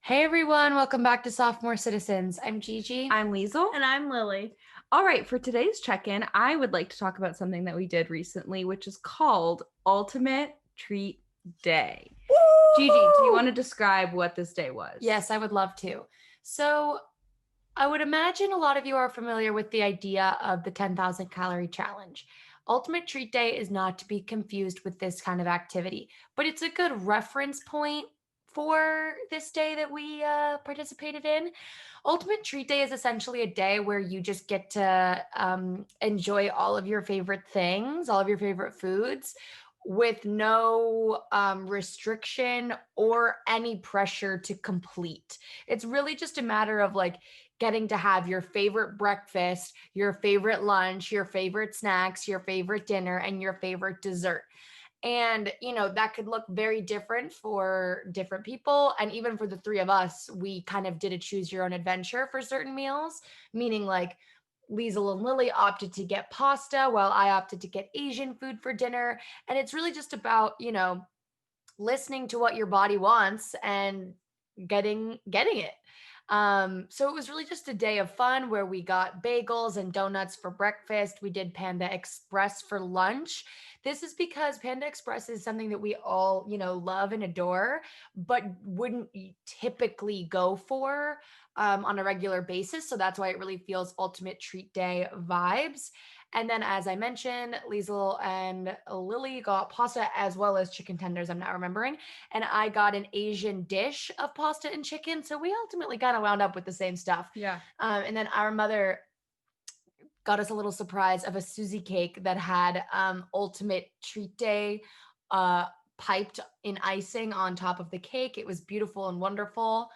Hey everyone, welcome back to Sophomore Citizens. I'm Gigi. I'm Liesel. And I'm Lilly. All right, for today's check-in, I would like to talk about something that we did recently, which is called Ultimate Treat Day. Gigi, do you want to describe what this day was? Yes, I would love to. So, I would imagine a lot of you are familiar with the idea of the 10,000 calorie challenge. Ultimate Treat Day is not to be confused with this kind of activity, but it's a good reference point for this day that we participated in. Ultimate Treat Day is essentially a day where you just get to enjoy all of your favorite things, all of your favorite foods, with no restriction or any pressure to complete. It's really just a matter of like getting to have your favorite breakfast, your favorite lunch, your favorite snacks, your favorite dinner, and your favorite dessert. And, that could look very different for different people. And even for the three of us, we kind of did a choose your own adventure for certain meals, meaning like Liesel and Lilly opted to get pasta while I opted to get Asian food for dinner. And it's really just about, listening to what your body wants and getting it. So it was really just a day of fun where we got bagels and donuts for breakfast. We did Panda Express for lunch. This is because Panda Express is something that we all, love and adore, but wouldn't typically go for on a regular basis. So that's why it really feels ultimate treat day vibes. And then, as I mentioned, Liesel and Lilly got pasta as well as chicken tenders. I'm not remembering. And I got an Asian dish of pasta and chicken. So we ultimately kind of wound up with the same stuff. Yeah. And then our mother got us a little surprise of a Susie cake that had ultimate treat day piped in icing on top of the cake. It was beautiful and wonderful.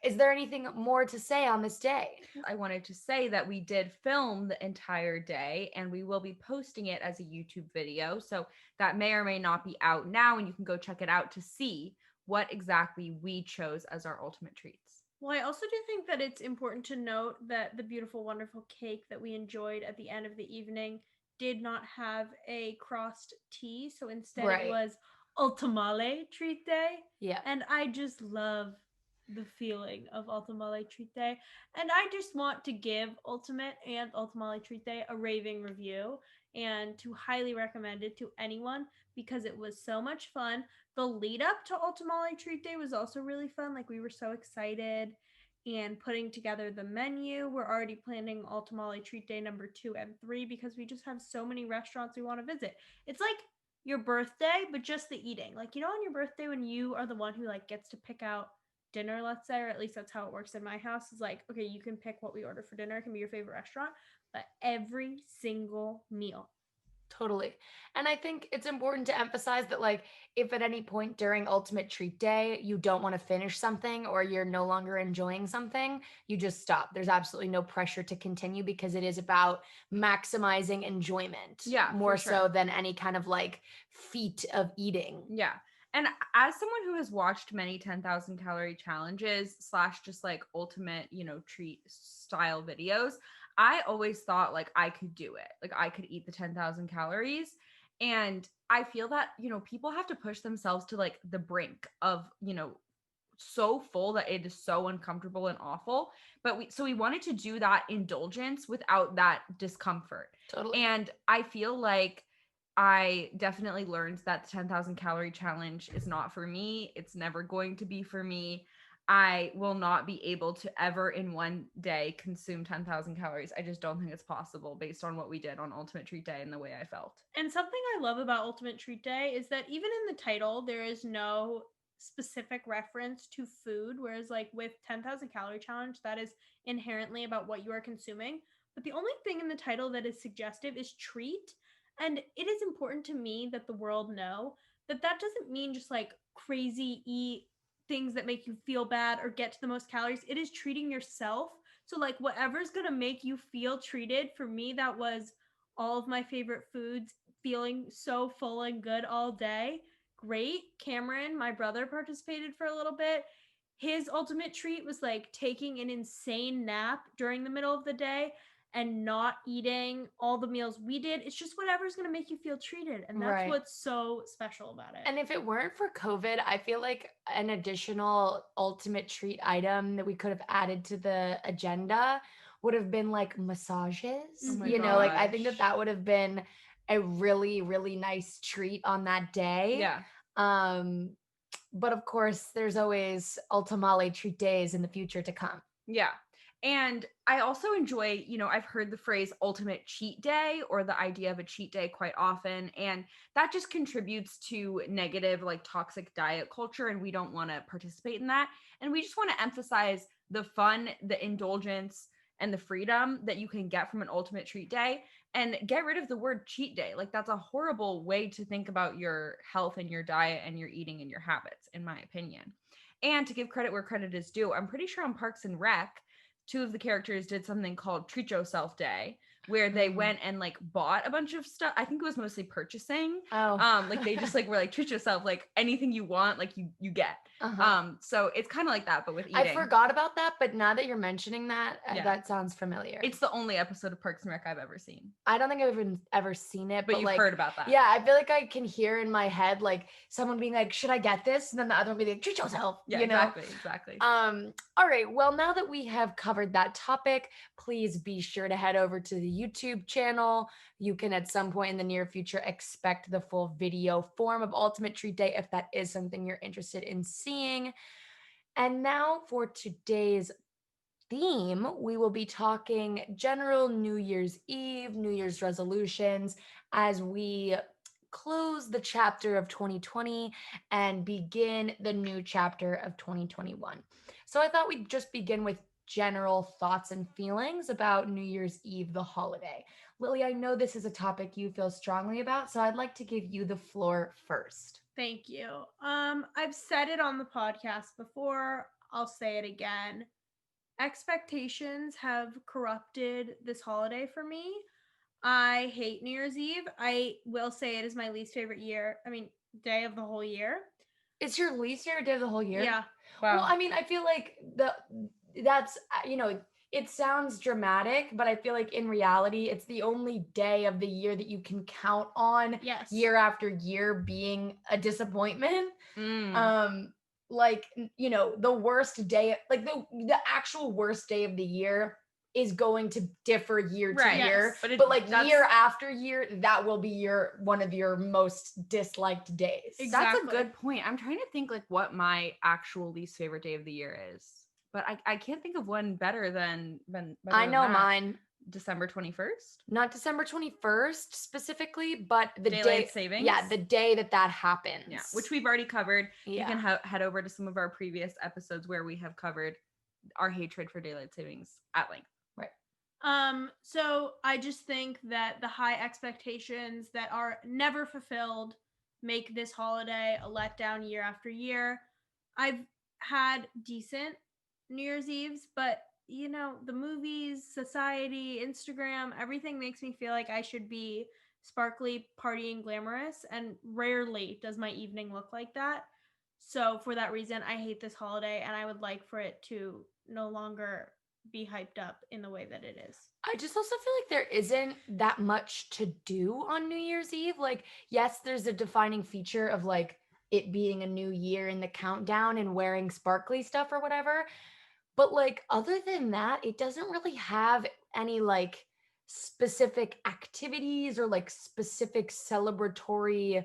Is there anything more to say on this day? I wanted to say that we did film the entire day and we will be posting it as a YouTube video. So that may or may not be out now, and you can go check it out to see what exactly we chose as our ultimate treats. Well, I also do think that it's important to note that the beautiful, wonderful cake that we enjoyed at the end of the evening did not have a crossed T. So instead Right. it was Ultimale Treat Day. Yeah. And I just love the feeling of Ultimale Treat Day. And I just want to give Ultimate and Ultimale Treat Day a raving review and to highly recommend it to anyone because it was so much fun. The lead up to Ultimale Treat Day was also really fun. Like, we were so excited and putting together the menu. We're already planning Ultimale Treat Day number 2 and 3 because we just have so many restaurants we want to visit. It's like your birthday, but just the eating. Like, on your birthday when you are the one who like gets to pick out dinner, let's say, or at least that's how it works in my house, is like, okay, you can pick what we order for dinner. It can be your favorite restaurant, but every single meal. Totally. And I think it's important to emphasize that, like, if at any point during Ultimate Treat Day you don't want to finish something or you're no longer enjoying something, you just stop. There's absolutely no pressure to continue because it is about maximizing enjoyment. Yeah, More for sure. so than any kind of like feat of eating. Yeah. And as someone who has watched many 10,000 calorie challenges / just like ultimate, treat style videos, I always thought like I could do it. Like I could eat the 10,000 calories. And I feel that, people have to push themselves to like the brink of, so full that it is so uncomfortable and awful. But we wanted to do that indulgence without that discomfort. Totally. And I feel like I definitely learned that the 10,000 calorie challenge is not for me. It's never going to be for me. I will not be able to ever in one day consume 10,000 calories. I just don't think it's possible based on what we did on Ultimate Treat Day and the way I felt. And something I love about Ultimate Treat Day is that even in the title, there is no specific reference to food, whereas like with 10,000 calorie challenge, that is inherently about what you are consuming. But the only thing in the title that is suggestive is treat. And it is important to me that the world know that that doesn't mean just like crazy eat things that make you feel bad or get to the most calories. It is treating yourself. So like whatever's going to make you feel treated. For me, that was all of my favorite foods, feeling so full and good all day. Great. Cameron, my brother, participated for a little bit. His ultimate treat was like taking an insane nap during the middle of the day. and not eating all the meals we did. It's just whatever's going to make you feel treated. And that's Right. what's so special about it. And if it weren't for COVID, I feel like an additional ultimate treat item that we could have added to the agenda would have been like massages. Oh my Like I think gosh. that would have been a really, really nice treat on that day. Yeah. But of course, there's always Ultimale treat days in the future to come. Yeah. And I also enjoy, I've heard the phrase ultimate cheat day or the idea of a cheat day quite often. And that just contributes to negative, like toxic diet culture. And we don't want to participate in that. And we just want to emphasize the fun, the indulgence, and the freedom that you can get from an ultimate treat day and get rid of the word cheat day. Like that's a horrible way to think about your health and your diet and your eating and your habits, in my opinion. And to give credit where credit is due, I'm pretty sure on Parks and Rec, two of the characters did something called Treat Yourself Day, where they went and like bought a bunch of stuff. I think it was mostly purchasing. Oh. Like they just like were like treat yourself, like anything you want, like you get. So it's kind of like that, but with eating. I forgot about that, but now that you're mentioning that, Yeah. that sounds familiar. It's the only episode of Parks and Rec I've ever seen. I don't think I've even ever seen it, But you've like, heard about that. Yeah, I feel like I can hear in my head like someone being like, "Should I get this?" And then the other one being like, "Treat yourself." Yeah, you know? exactly. All right. Well, now that we have covered that topic, please be sure to head over to the YouTube channel. You can at some point in the near future expect the full video form of Ultimate Treat Day if that is something you're interested in seeing. And now for today's theme, we will be talking general New Year's Eve, New Year's resolutions as we close the chapter of 2020 and begin the new chapter of 2021. So I thought we'd just begin with general thoughts and feelings about New Year's Eve, the holiday. Lily, I know this is a topic you feel strongly about, so I'd like to give you the floor first. Thank you. I've said it on the podcast before. I'll say it again. Expectations have corrupted this holiday for me. I hate New Year's Eve. I will say it is my least favorite day of the whole year. It's your least favorite day of the whole year? Yeah. Wow. Well, I mean, I feel like that's it sounds dramatic, but I feel like in reality, it's the only day of the year that you can count on year after year being a disappointment. The worst day, like the actual worst day of the year is going to differ year to year. Yes. But like year after year, that will be one of your most disliked days. Exactly. That's a good point. I'm trying to think like what my actual least favorite day of the year is. But I can't think of one better than I know mine. December 21st? Not December 21st specifically, but the Daylight savings? Yeah, the day that happens. Yeah, which we've already covered. Yeah. You can head over to some of our previous episodes where we have covered our hatred for daylight savings at length. Right. So I just think that the high expectations that are never fulfilled make this holiday a letdown year after year. I've had decent New Year's Eves, but the movies, society, Instagram, everything makes me feel like I should be sparkly, partying, glamorous, and rarely does my evening look like that. So for that reason, I hate this holiday, and I would like for it to no longer be hyped up in the way that it is. I just also feel like there isn't that much to do on New Year's Eve. Like, yes, there's a defining feature of like it being a new year in the countdown and wearing sparkly stuff or whatever. But like other than that, it doesn't really have any like specific activities or like specific celebratory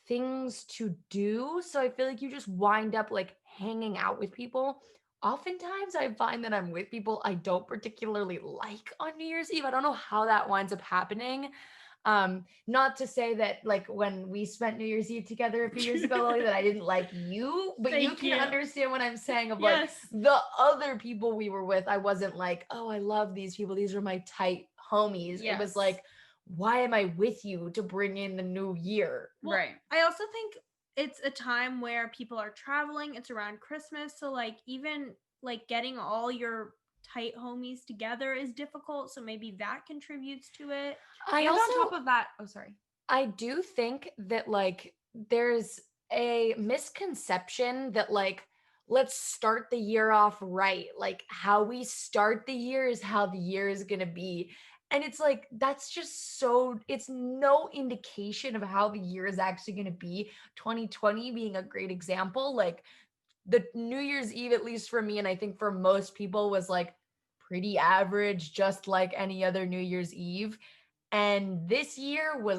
things to do. So I feel like you just wind up like hanging out with people. Oftentimes I find that I'm with people I don't particularly like on New Year's Eve. I don't know how that winds up happening. Not to say that like when we spent New Year's Eve together a few years ago, Lily, that I didn't like you, but you can understand what I'm saying of like the other people we were with. I wasn't like, oh, I love these people. These are my tight homies. It was like, why am I with you to bring in the new year? Well, right. I also think it's a time where people are traveling. It's around Christmas. So like even like getting all your tight homies together is difficult. So maybe that contributes to it. And on top of that, I do think that like there's a misconception that like let's start the year off right. Like how we start the year is how the year is going to be. And it's like, that's just so, it's no indication of how the year is actually going to be. 2020 being a great example. Like the New Year's Eve, at least for me, and I think for most people, was like pretty average, just like any other New Year's Eve. And this year was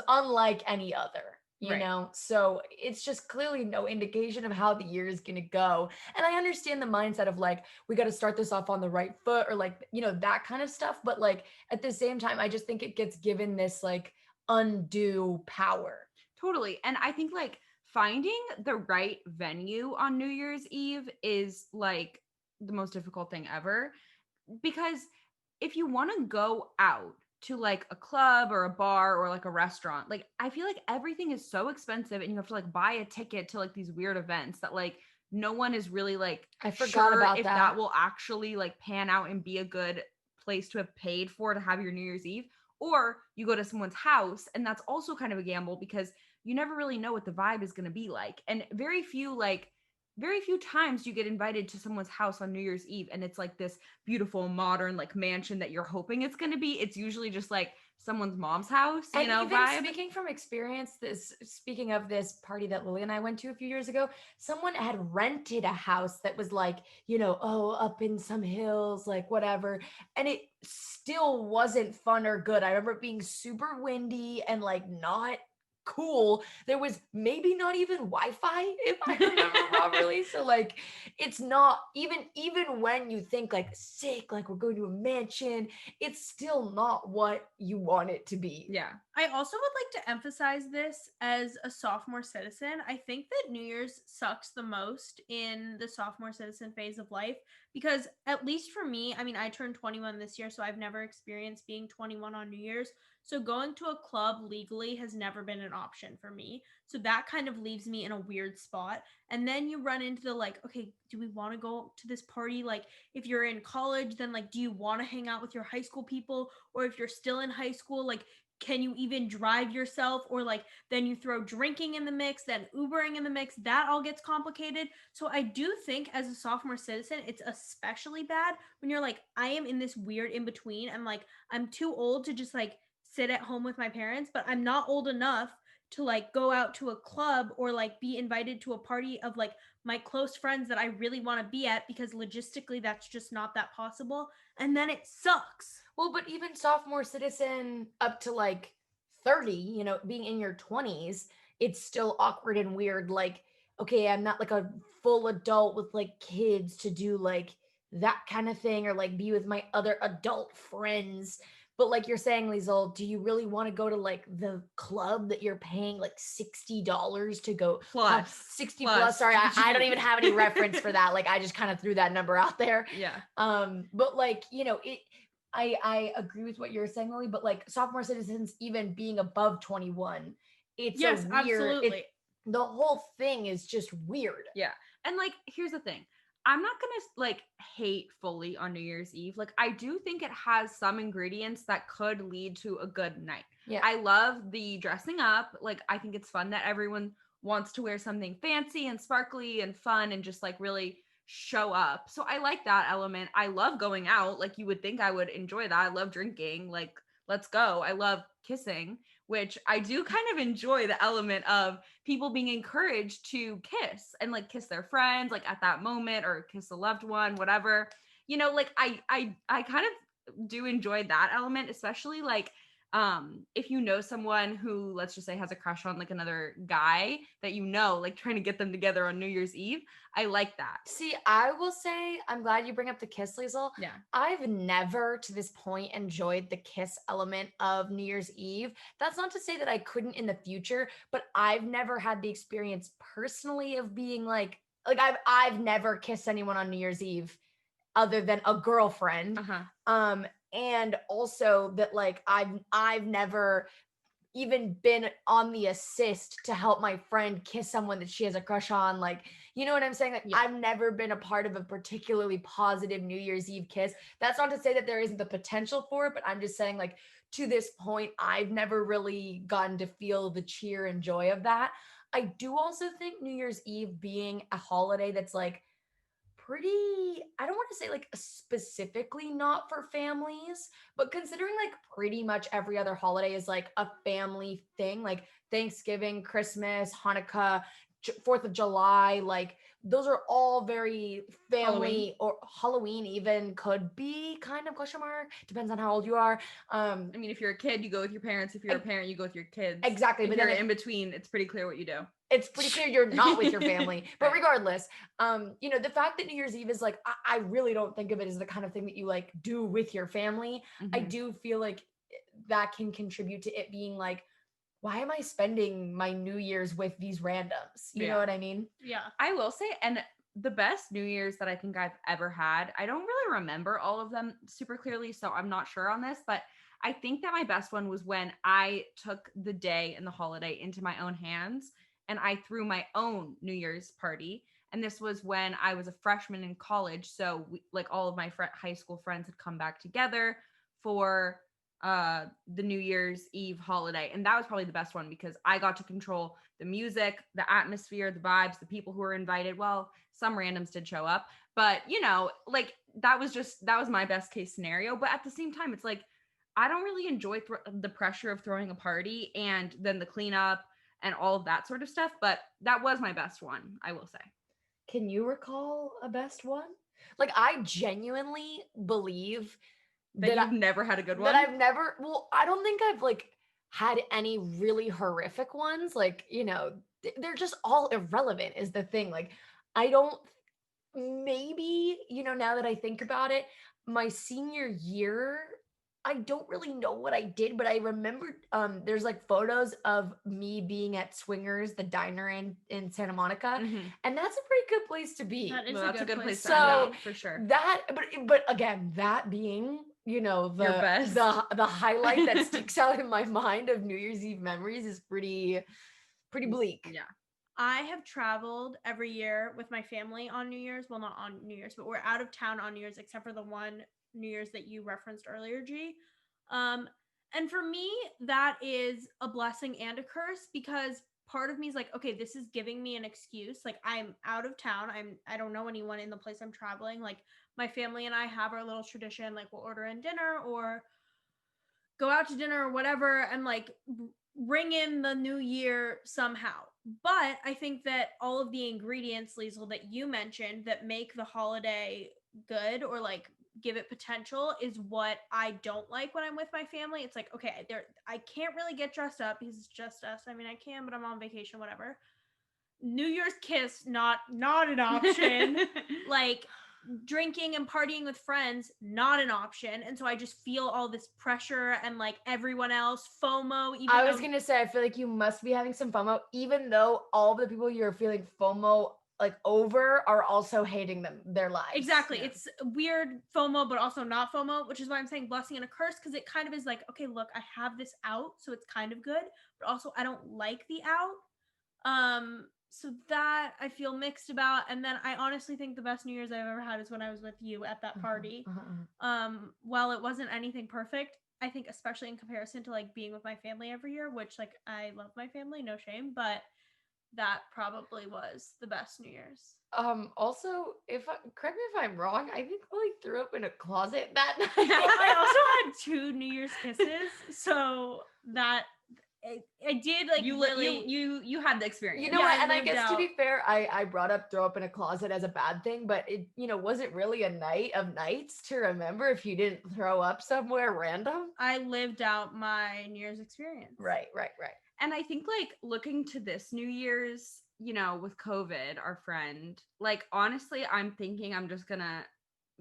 unlike any other, you Right. know? So it's just clearly no indication of how the year is going to go. And I understand the mindset of like, we got to start this off on the right foot or like, that kind of stuff. But like at the same time, I just think it gets given this like undue power. Totally. And I think like finding the right venue on New Year's Eve is like the most difficult thing ever. Because if you want to go out to like a club or a bar or like a restaurant, like I feel like everything is so expensive and you have to like buy a ticket to like these weird events that like no one is really like I forgot sure about if that. that will actually like pan out and be a good place to have paid for to have your New Year's Eve. Or you go to someone's house and that's also kind of a gamble because you never really know what the vibe is going to be like. And very few times you get invited to someone's house on New Year's Eve and it's like this beautiful modern like mansion that you're hoping it's going to be. It's usually just like someone's mom's house, And even vibe. speaking from experience, speaking of this party that Lily and I went to a few years ago, someone had rented a house that was like, up in some hills, like whatever. And it still wasn't fun or good. I remember it being super windy and like not cool. There was maybe not even Wi-Fi, if I remember properly. So like it's not even when you think like sick, like we're going to a mansion, it's still not what you want it to be. Yeah. I also would like to emphasize this as a sophomore citizen. I think that New Year's sucks the most in the sophomore citizen phase of life because, at least for me, I mean, I turned 21 this year, so I've never experienced being 21 on New Year's. So going to a club legally has never been an option for me. So that kind of leaves me in a weird spot. And then you run into the like, okay, do we want to go to this party? Like, if you're in college, then like, do you want to hang out with your high school people? Or if you're still in high school, like, can you even drive yourself? Or like, then you throw drinking in the mix, then Ubering in the mix, that all gets complicated. So I do think as a sophomore citizen, it's especially bad when you're like, I am in this weird in between. I'm like, I'm too old to just like sit at home with my parents, but I'm not old enough to like go out to a club or like be invited to a party of like my close friends that I really want to be at because logistically that's just not that possible. And then it sucks. Well, but even sophomore citizen up to like 30, being in your 20s, it's still awkward and weird. Like, okay, I'm not like a full adult with like kids to do like that kind of thing or like be with my other adult friends. But like you're saying, Liesel, do you really want to go to like the club that you're paying like $60 to go? Plus 60 plus. Sorry, I don't even have any reference for that. Like I just kind of threw that number out there. Yeah. But like, I agree with what you're saying, Lily, but like sophomore citizens, even being above 21, it's Yes, a weird, absolutely. the whole thing is just weird. Yeah. And like, here's the thing. I'm not going to like hate fully on New Year's Eve. Like, I do think it has some ingredients that could lead to a good night. Yeah. I love the dressing up. Like, I think it's fun that everyone wants to wear something fancy and sparkly and fun and just like really show up. So I like that element. I love going out. Like, you would think I would enjoy that. I love drinking. Like, let's go. I love kissing, which I do kind of enjoy the element of people being encouraged to kiss and like kiss their friends like at that moment or kiss a loved one, whatever. Like I kind of do enjoy that element, especially like if you know someone who, let's just say, has a crush on like another guy that like trying to get them together on New Year's Eve. I like that. See, I will say, I'm glad you bring up the kiss, Liesel. Yeah. I've never to this point enjoyed the kiss element of New Year's Eve. That's not to say that I couldn't in the future, but I've never had the experience personally of being like I've never kissed anyone on New Year's Eve other than a girlfriend. Uh-huh. And also that like I've never even been on the assist to help my friend kiss someone that she has a crush on. Like, you know what I'm saying? Like, Yeah. I've never been a part of a particularly positive New Year's Eve kiss. That's not to say that there isn't the potential for it, but I'm just saying, like, to this point, I've never really gotten to feel the cheer and joy of that. I do also think New Year's Eve being a holiday that's like pretty, I don't want to say like specifically not for families, but considering like pretty much every other holiday is like a family thing, like Thanksgiving, Christmas, Hanukkah, 4th of July, like those are all very Halloween. family, or Halloween even could be kind of question mark, depends on how old you are. I mean, if you're a kid, you go with your parents. If you're a parent, you go with your kids. Exactly, If but you're then in between, it's pretty clear what you do. it's pretty clear you're not with your family. But Right. regardless, the fact that New Year's Eve is like, I really don't think of it as the kind of thing that you like do with your family. I Mhm. do feel like that can contribute to it being like, why am I spending my New Year's with these randoms? You know Yeah. what I mean? Yeah. I will say, and the best New Year's that I think I've ever had, I don't really remember all of them super clearly, so I'm not sure on this, but I think that my best one was when I took the day and the holiday into my own hands and I threw my own New Year's party. And this was when I was a freshman in college. So, like, all of my high school friends had come back together for the New Year's Eve holiday. And that was probably the best one because I got to control the music, the atmosphere, the vibes, the people who were invited. Well, some randoms did show up, but like that was my best case scenario. But at the same time, it's like I don't really enjoy the pressure of throwing a party and then the cleanup and all of that sort of stuff. But that was my best one, I will say. Can you recall a best one? Like, I genuinely believe That that you've never had a good that one. I've never, well, I don't think I've like had any really horrific ones. Like, they're just all irrelevant is the thing. Like, I don't, maybe, now that I think about it, my senior year, I don't really know what I did, but I remember there's like photos of me being at Swingers, the diner in Santa Monica, Mhm. and that's a pretty good place to be. That is Well, a that's good place to to end So out, for sure. that, but again, that being, Your the best. the highlight that sticks out in my mind of New Year's Eve memories is pretty bleak. Yeah. I have traveled every year with my family on New Year's. Well, not on New Year's, but we're out of town on New Year's, except for the one New Year's that you referenced earlier, G. And for me, that is a blessing and a curse because part of me is like, okay, this is giving me an excuse. Like I'm out of town. I don't know anyone in the place I'm traveling. Like my family and I have our little tradition, like we'll order in dinner or go out to dinner or whatever and like ring in the new year somehow. But I think that all of the ingredients, Liesel, that you mentioned that make the holiday good or like give it potential is what I don't like when I'm with my family. It's like, okay, I can't really get dressed up because it's just us. I mean, I can, but I'm on vacation, whatever. New Year's kiss, not an option. Like drinking and partying with friends, not an option. And so I just feel all this pressure and like everyone else, FOMO. Even I was though, gonna say, I feel like you must be having some FOMO, even though all the people you're feeling FOMO like over are also hating their lives. exactly, Yeah. it's weird FOMO, but also not FOMO, which is why I'm saying blessing and a curse because it kind of is like, okay, look, I have this out, so it's kind of good, but also I don't like the out. So that I feel mixed about. And then I honestly think the best New Year's I've ever had is when I was with you at that party. While it wasn't anything perfect, I think especially in comparison to like being with my family every year, which like I love my family, no shame, but that probably was the best New Year's. Also, correct me if I'm wrong, I think I like threw up in a closet that night. I also had 2 New Year's kisses, so that I did like You really. you had the experience. You know Yeah, what? I And I lived guess to be out. fair, I brought up throw up in a closet as a bad thing, but it, was it really a night of nights to remember if you didn't throw up somewhere random? I lived out my New Year's experience. Right. And I think like looking to this New Year's, with COVID, our friend, like honestly, I'm thinking I'm just gonna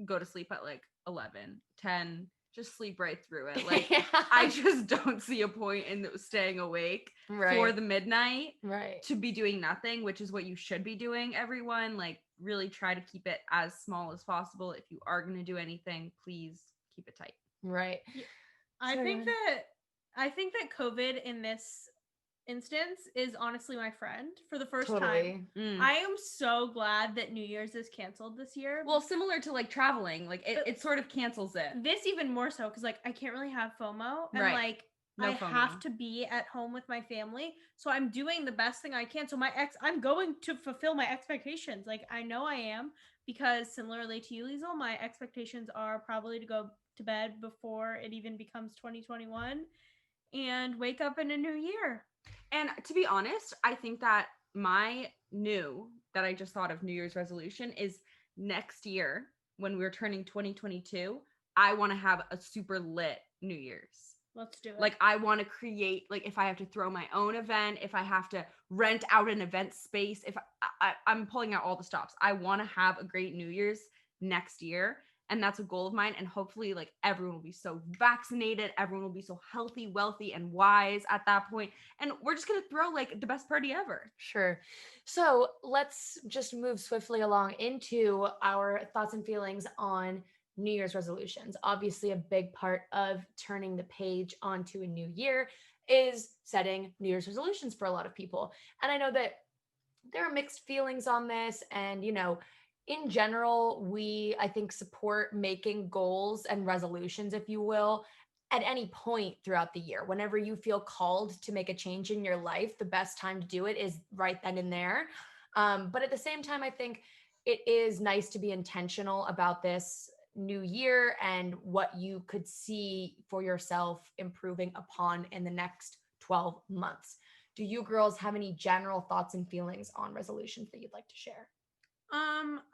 go to sleep at like 11, 10, just sleep right through it. Like I just don't see a point in staying awake for Right. the midnight Right. to be doing nothing, which is what you should be doing, everyone. Like really try to keep it as small as possible. If you are gonna do anything, please keep it tight. Right. I Sorry, think go ahead. that COVID in this instance is honestly my friend for the first time. Totally. I am so glad that New Year's is canceled this year. Well, similar to like traveling, like it sort of cancels it. This even more so because like I can't really have FOMO and Right. like No I FOMO. have to be at home with my family. So I'm doing the best thing I can. So I'm going to fulfill my expectations. Like I know I am, because similarly to you, Liesel, my expectations are probably to go to bed before it even becomes 2021 and wake up in a new year. And to be honest, I think that that I just thought of New Year's resolution is next year when we're turning 2022, I want to have a super lit New Year's. Let's do it. Like I want to create, like if I have to throw my own event, if I have to rent out an event space, if I'm pulling out all the stops. I want to have a great New Year's next year. And that's a goal of mine. And hopefully like everyone will be so vaccinated. Everyone will be so healthy, wealthy, and wise at that point. And we're just going to throw like the best party ever. Sure. So let's just move swiftly along into our thoughts and feelings on New Year's resolutions. Obviously, a big part of turning the page onto a new year is setting New Year's resolutions for a lot of people. And I know that there are mixed feelings on this. And, in general, I think, support making goals and resolutions, if you will, at any point throughout the year. Whenever you feel called to make a change in your life, the best time to do it is right then and there. But at the same time, I think it is nice to be intentional about this new year and what you could see for yourself improving upon in the next 12 months. Do you girls have any general thoughts and feelings on resolutions that you'd like to share?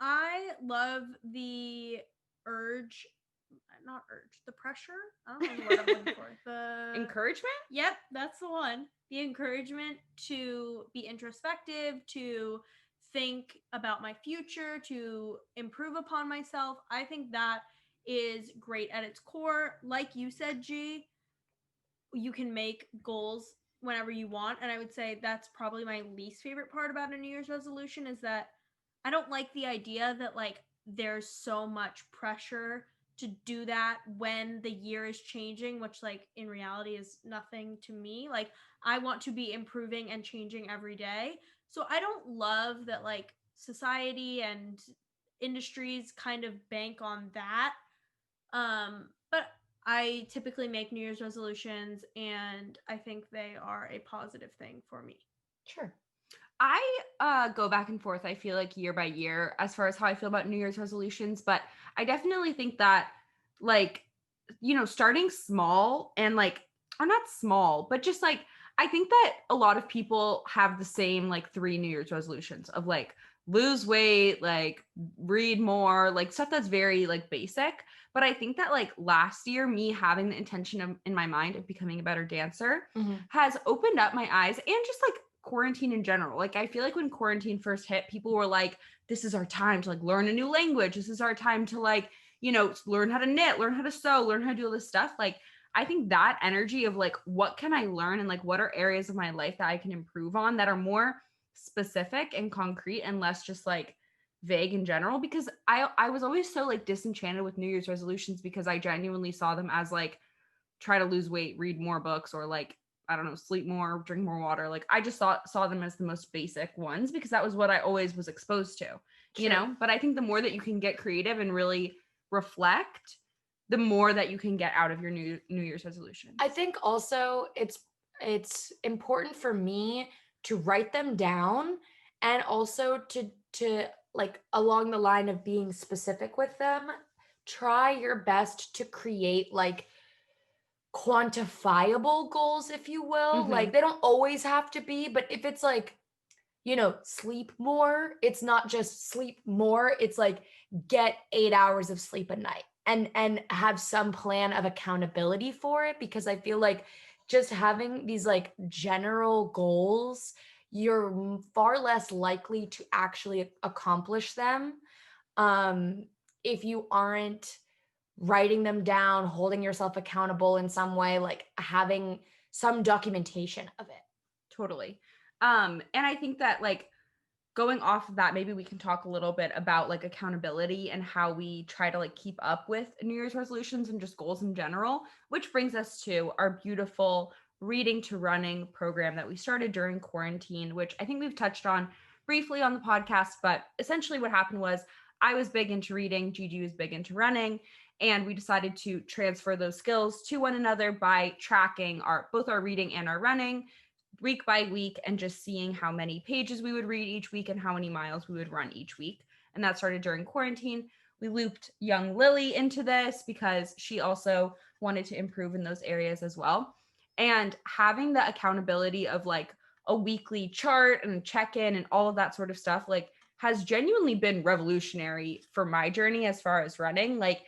I love the urge, not urge, the pressure. I don't know the word I'm looking for. The encouragement? Yep, that's the one. The encouragement to be introspective, to think about my future, to improve upon myself. I think that is great at its core. Like you said, G, you can make goals whenever you want. And I would say that's probably my least favorite part about a New Year's resolution, is that I don't like the idea that like there's so much pressure to do that when the year is changing, which like in reality is nothing to me. Like I want to be improving and changing every day. So I don't love that like society and industries kind of bank on that. But I typically make New Year's resolutions and I think they are a positive thing for me. Sure. I go back and forth, I feel like year by year as far as how I feel about New Year's resolutions, but I definitely think that like, starting small and like, or not small, but just like, I think that a lot of people have the same like 3 New Year's resolutions of like lose weight, like read more, like stuff that's very like basic. But I think that like last year, me having the intention in my mind of becoming a better dancer has opened up my eyes, and just like quarantine in general. Like I feel like when quarantine first hit, people were like, this is our time to like learn a new language. This is our time to like, learn how to knit, learn how to sew, learn how to do all this stuff. Like I think that energy of like, what can I learn, and like what are areas of my life that I can improve on that are more specific and concrete and less just like vague in general, because I was always so like disenchanted with New Year's resolutions because I genuinely saw them as like try to lose weight, read more books, or like I don't know, sleep more, drink more water. Like I just saw them as the most basic ones because that was what I always was exposed to, But I think the more that you can get creative and really reflect, the more that you can get out of your New Year's resolution. I think also it's important for me to write them down, and also to like along the line of being specific with them, try your best to create like quantifiable goals, if you will. Like they don't always have to be, but if it's like, sleep more, it's not just sleep more, it's like get 8 hours of sleep a night, and have some plan of accountability for it, because I feel like just having these like general goals, you're far less likely to actually accomplish them if you aren't writing them down, holding yourself accountable in some way, like having some documentation of it. Totally. And I think that like going off of that, maybe we can talk a little bit about like accountability and how we try to like keep up with New Year's resolutions and just goals in general, which brings us to our beautiful reading to running program that we started during quarantine, which I think we've touched on briefly on the podcast. But essentially what happened was I was big into reading, Gigi was big into running. And we decided to transfer those skills to one another by tracking both our reading and our running week by week, and just seeing how many pages we would read each week and how many miles we would run each week. And that started during quarantine. We looped young Lilly into this because she also wanted to improve in those areas as well. And having the accountability of like a weekly chart and check-in and all of that sort of stuff, like, has genuinely been revolutionary for my journey as far as running. Like,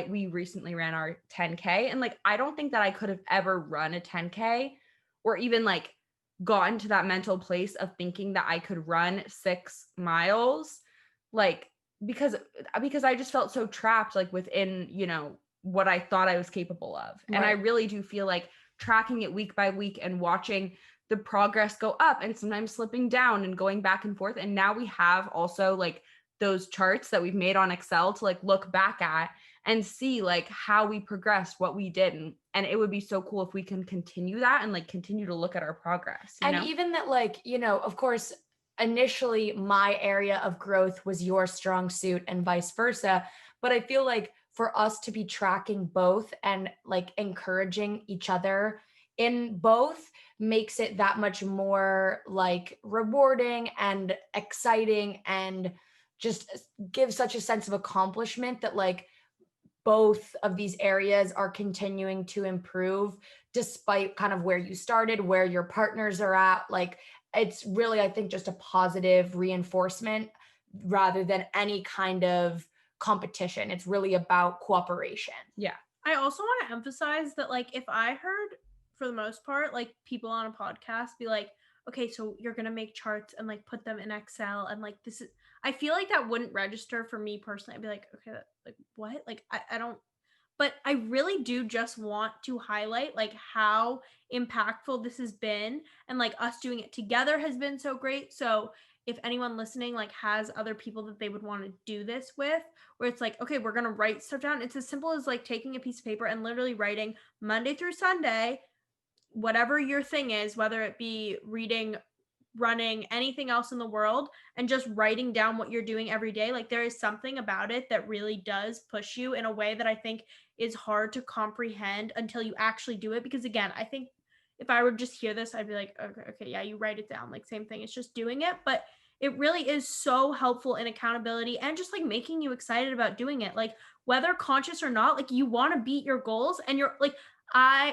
we recently ran our 10K, and like, I don't think that I could have ever run a 10K or even like gotten to that mental place of thinking that I could run 6 miles, like, because I just felt so trapped, like, within, what I thought I was capable of. Right. And I really do feel like tracking it week by week and watching the progress go up and sometimes slipping down and going back and forth. And now we have also like those charts that we've made on Excel to like look back at and see like how we progressed, what we did. And it would be so cool if we can continue that and like continue to look at our progress. Even that, like, of course, initially my area of growth was your strong suit and vice versa. But I feel like for us to be tracking both and like encouraging each other in both makes it that much more like rewarding and exciting, and just gives such a sense of accomplishment that like both of these areas are continuing to improve despite kind of where you started, where your partners are at. Like, it's really, I think, just a positive reinforcement rather than any kind of competition. It's really about cooperation. Yeah. I also want to emphasize that, like, if I heard, for the most part, like, people on a podcast be like, okay, so you're going to make charts and like put them in Excel and like this is, I feel like that wouldn't register for me personally. I'd be like, okay, like what? Like, I don't, but I really do just want to highlight like how impactful this has been, and like us doing it together has been so great. So if anyone listening like has other people that they would want to do this with, where it's like, okay, we're going to write stuff down. It's as simple as like taking a piece of paper and literally writing Monday through Sunday, whatever your thing is, whether it be reading, running, anything else in the world, and just writing down what you're doing every day. Like, there is something about it that really does push you in a way that I think is hard to comprehend until you actually do it. Because again, I think if I would just hear this, I'd be like, okay, yeah, you write it down. Like, same thing. It's just doing it. But it really is so helpful in accountability and just like making you excited about doing it. Like, whether conscious or not, like, you want to beat your goals, and you're like,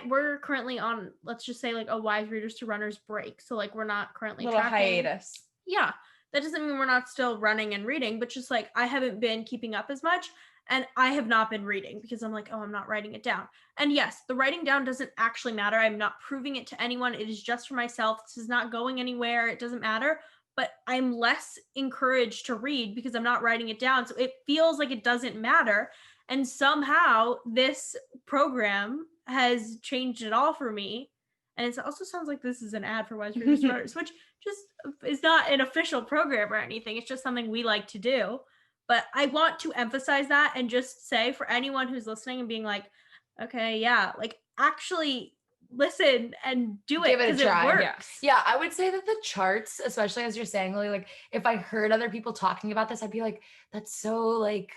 we're currently on, let's just say, like a wise readers to runners break. So like, we're not currently little tracking. hiatus. Yeah. That doesn't mean we're not still running and reading, but just like, I haven't been keeping up as much, and I have not been reading because I'm like, oh, I'm not writing it down. And yes, the writing down doesn't actually matter. I'm not proving it to anyone. It is just for myself. This is not going anywhere. It doesn't matter. But I'm less encouraged to read because I'm not writing it down. So it feels like it doesn't matter. And somehow this program has changed it all for me. And it also sounds like this is an ad for Wise Readers Runners, which just is not an official program or anything. It's just something we like to do. But I want to emphasize that and just say, for anyone who's listening and being like, okay, yeah, like, actually listen and do it because it works. Yeah, I would say that the charts, especially as you're saying, Lily, like, if I heard other people talking about this, I'd be like, that's so like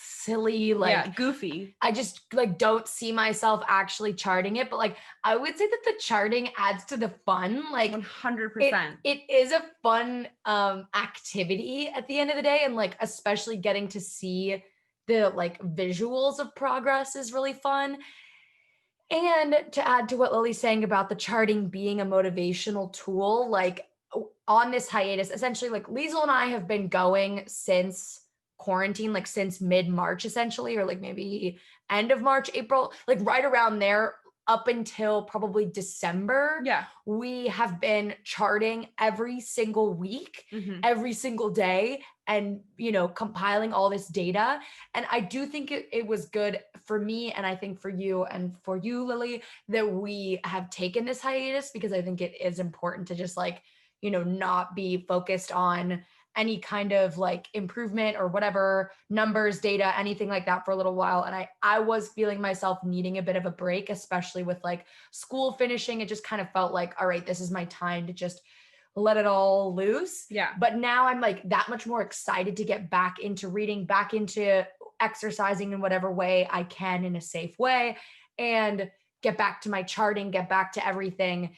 silly, like, yeah, goofy. I just like don't see myself actually charting it. But like, I would say that the charting adds to the fun. Like, 100%. It is a fun activity at the end of the day, and like, especially getting to see the like visuals of progress is really fun. And to add to what Lily's saying about the charting being a motivational tool, like, on this hiatus, essentially, like, Liesel and I have been going since quarantine, like since mid-March essentially, or like maybe end of March, April, like right around there, up until probably December. Yeah. We have been charting every single week, every single day, and, compiling all this data. And I do think it was good for me, and I think for you and for you, Lily, that we have taken this hiatus, because I think it is important to just like, not be focused on any kind of like improvement or whatever, numbers, data, anything like that for a little while. And I was feeling myself needing a bit of a break, especially with like school finishing. It just kind of felt like, all right, this is my time to just let it all loose. Yeah. But now I'm like that much more excited to get back into reading, back into exercising in whatever way I can in a safe way and get back to my charting, get back to everything.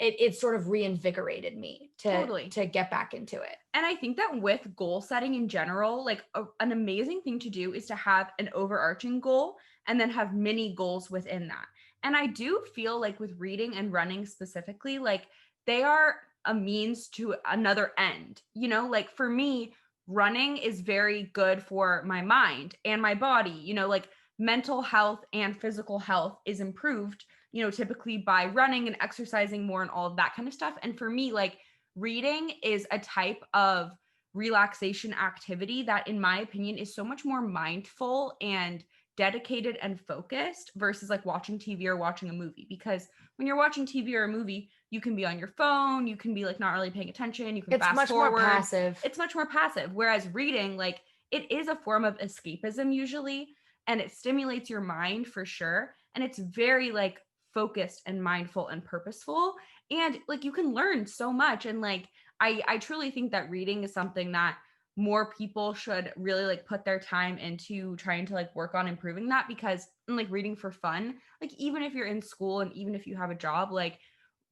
It sort of reinvigorated me Totally. to get back into it. And I think that with goal setting in general, like an amazing thing to do is to have an overarching goal and then have mini goals within that. And I do feel like with reading and running specifically, like they are a means to another end. You know, like for me, running is very good for my mind and my body. You know, like mental health and physical health is improved, you know, typically by running and exercising more and all of that kind of stuff. And for me, like reading is a type of relaxation activity that, in my opinion, is so much more mindful and dedicated and focused versus like watching TV or watching a movie. Because when you're watching TV or a movie, you can be on your phone, you can be like not really paying attention, you can It's fast much forward. more passive. It's much more passive. Whereas reading, like it is a form of escapism usually, and it stimulates your mind for sure. And it's very like focused and mindful and purposeful. And like you can learn so much. And like I truly think that reading is something that more people should really like put their time into trying to like work on improving that, because like reading for fun, like even if you're in school and even if you have a job, like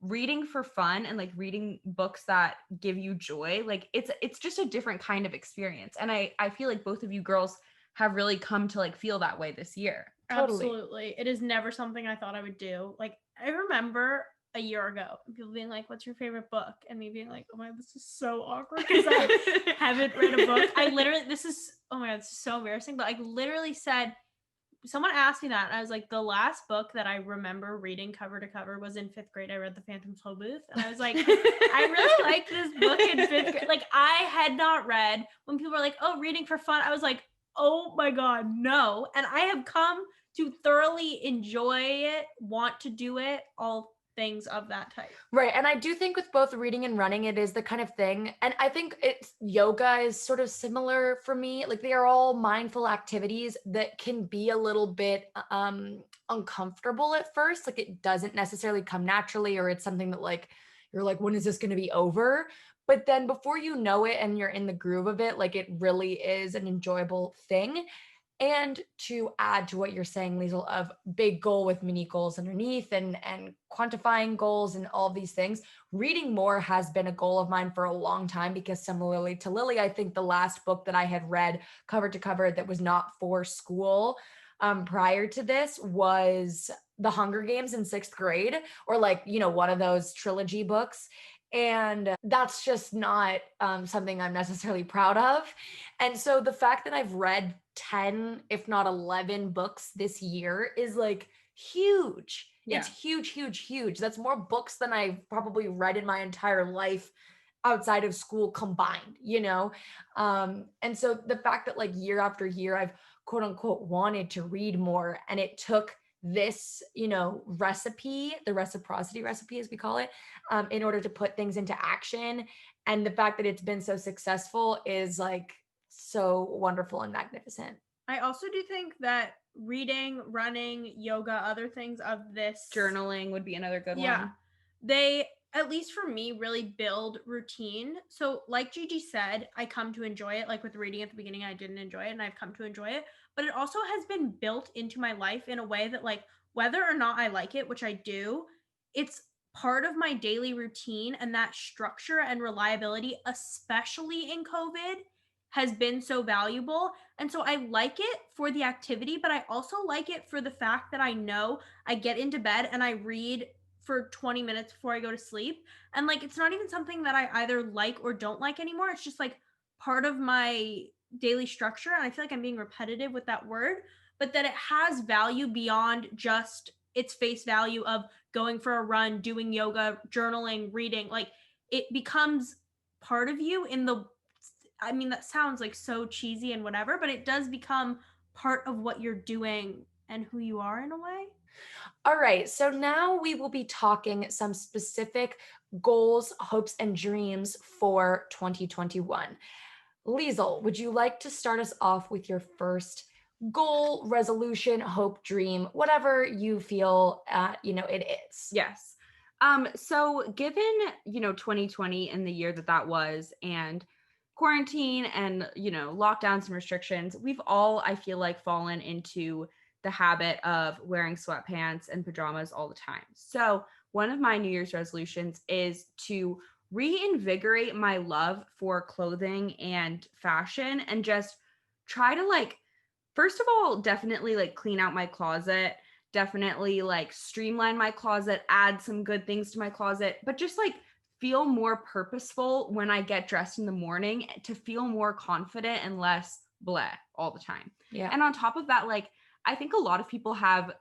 reading for fun and like reading books that give you joy, like it's just a different kind of experience. And I feel like both of you girls have really come to like feel that way this year. Totally. Absolutely. It is never something I thought I would do. Like I remember a year ago, people being like, "What's your favorite book?" And me being like, "Oh my God, this is so awkward because I haven't read a book." I literally, oh my God, this is so embarrassing. But I literally said, someone asked me that, and I was like, the last book that I remember reading cover to cover was in 5th grade. I read The Phantom Toll Booth, and I was like, I really liked this book in 5th grade. Like I had not read. When people were like, "Oh, reading for fun," I was like, oh my God, no. And I have come to thoroughly enjoy it, want to do it, all things of that type. Right. And I do think with both reading and running, it is the kind of thing. And I think yoga is sort of similar for me. Like they are all mindful activities that can be a little bit uncomfortable at first. Like it doesn't necessarily come naturally, or it's something that like you're like, when is this going to be over? But then before you know it and you're in the groove of it, like it really is an enjoyable thing. And to add to what you're saying, Liesel, of big goal with mini goals underneath and quantifying goals and all of these things, reading more has been a goal of mine for a long time, because similarly to Lilly, I think the last book that I had read cover to cover that was not for school prior to this was The Hunger Games in 6th grade, or like, you know, one of those trilogy books. And that's just not something I'm necessarily proud of. And so the fact that I've read 10, if not 11 books this year is like huge. Yeah. It's huge, huge, huge. That's more books than I've probably read in my entire life outside of school combined, you know? And so the fact that like year after year, I've quote unquote wanted to read more, and it took this, you know, recipe, the reciprocity recipe, as we call it, in order to put things into action. And the fact that it's been so successful is like so wonderful and magnificent. I also do think that reading, running, yoga, other things of this, Journaling would be another good one. They, at least for me, really build routine. So like Gigi said, I come to enjoy it. Like with reading at the beginning, I didn't enjoy it, and I've come to enjoy it. But it also has been built into my life in a way that, like, whether or not I like it, which I do, it's part of my daily routine. And that structure and reliability, especially in COVID, has been so valuable. And so I like it for the activity, but I also like it for the fact that I know I get into bed and I read for 20 minutes before I go to sleep. And like, it's not even something that I either like or don't like anymore. It's just like part of my daily structure. And I feel like I'm being repetitive with that word, but that it has value beyond just its face value of going for a run, doing yoga, journaling, reading. Like it becomes part of you in the, I mean, that sounds like so cheesy and whatever, but it does become part of what you're doing and who you are in a way. All right, so now we will be talking some specific goals, hopes, and dreams for 2021. Liesel, would you like to start us off with your first goal, resolution, hope, dream, whatever you feel, you know, it is? Yes. So given, you know, 2020 and the year that was, and quarantine and, lockdowns and restrictions, we've all, I feel like, fallen into the habit of wearing sweatpants and pajamas all the time. So one of my New Year's resolutions is to reinvigorate my love for clothing and fashion and just try to first of all, definitely clean out my closet, definitely streamline my closet, add some good things to my closet, but just feel more purposeful when I get dressed in the morning to feel more confident and less bleh all the time. Yeah. And on top of that, I think a lot of people have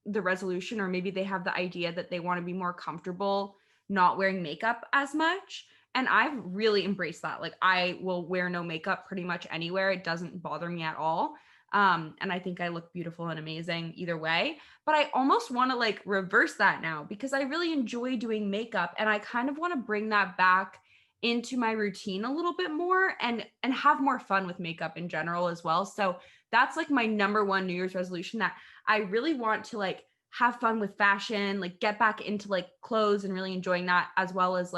the resolution, or maybe they have the idea that they want to be more comfortable not wearing makeup as much. And I've really embraced that. I will wear no makeup pretty much anywhere. It doesn't bother me at all. And I think I look beautiful and amazing either way. But I almost want to reverse that now because I really enjoy doing makeup, and I kind of want to bring that back into my routine a little bit more and have more fun with makeup in general as well. So that's my number one New Year's resolution, that I really want to have fun with fashion, get back into clothes and really enjoying that, as well as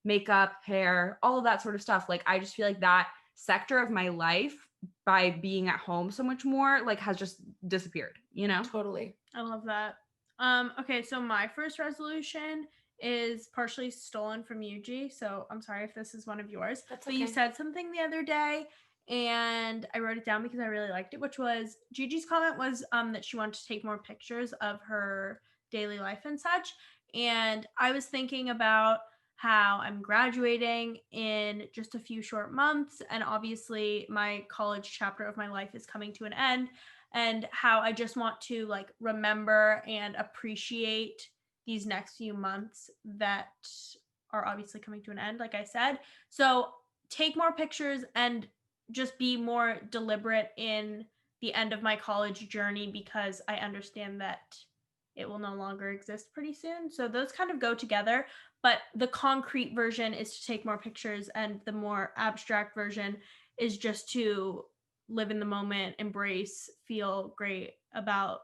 makeup, hair, all of that sort of stuff. I just feel that sector of my life, by being at home so much more, has just disappeared, Totally. I love that. Okay, so my first resolution is partially stolen from Gigi, so I'm sorry if this is one of yours. That's But okay. you said something the other day, and I wrote it down because I really liked it, which was Gigi's comment was that she wanted to take more pictures of her daily life and such. And I was thinking about how I'm graduating in just a few short months, and obviously my college chapter of my life is coming to an end, and how I just want to remember and appreciate these next few months that are obviously coming to an end, like I said. So take more pictures and just be more deliberate in the end of my college journey, because I understand that it will no longer exist pretty soon. So those kind of go together, but the concrete version is to take more pictures, and the more abstract version is just to live in the moment, embrace, feel great about,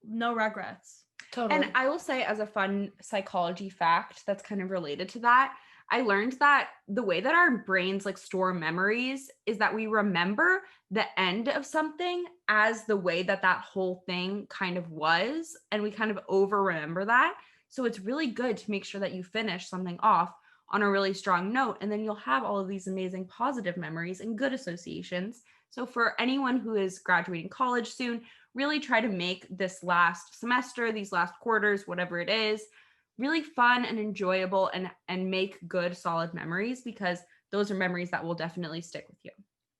no regrets. Totally. And I will say, as a fun psychology fact that's kind of related to that, I learned that the way that our brains store memories is that we remember the end of something as the way that whole thing kind of was, and we kind of over remember that. So it's really good to make sure that you finish something off on a really strong note, and then you'll have all of these amazing positive memories and good associations. So for anyone who is graduating college soon, really try to make this last semester, these last quarters, whatever it is, really fun and enjoyable, and make good, solid memories, because those are memories that will definitely stick with you.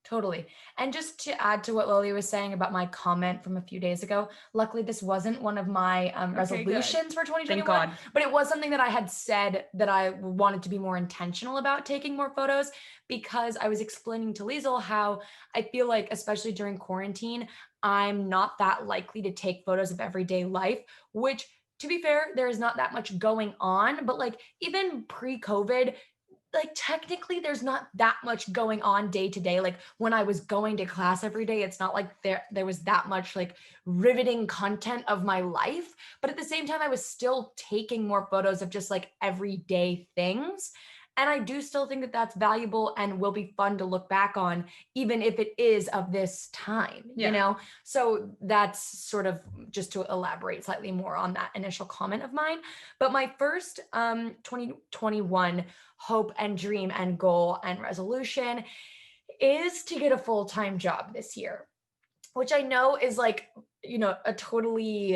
Totally. And just to add to what Lily was saying about my comment from a few days ago, luckily this wasn't one of my resolutions for 2021, Thank God. but it was something that I had said that I wanted to be more intentional about taking more photos, because I was explaining to Liesel how I feel like, especially during quarantine, I'm not that likely to take photos of everyday life, which, to be fair, there is not that much going on, but even pre-COVID, technically there's not that much going on day to day. When I was going to class every day, it's not like there was that much riveting content of my life, but at the same time I was still taking more photos of just everyday things. And I do still think that that's valuable and will be fun to look back on, even if it is of this time, So that's sort of just to elaborate slightly more on that initial comment of mine. But my first 2021 hope and dream and goal and resolution is to get a full-time job this year, which I know is a totally,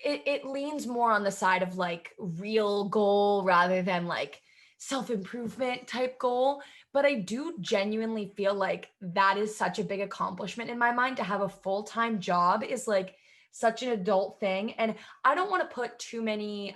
it leans more on the side of real goal rather than self-improvement type goal. But I do genuinely feel that is such a big accomplishment in my mind. To have a full-time job is such an adult thing. And I don't want to put too many,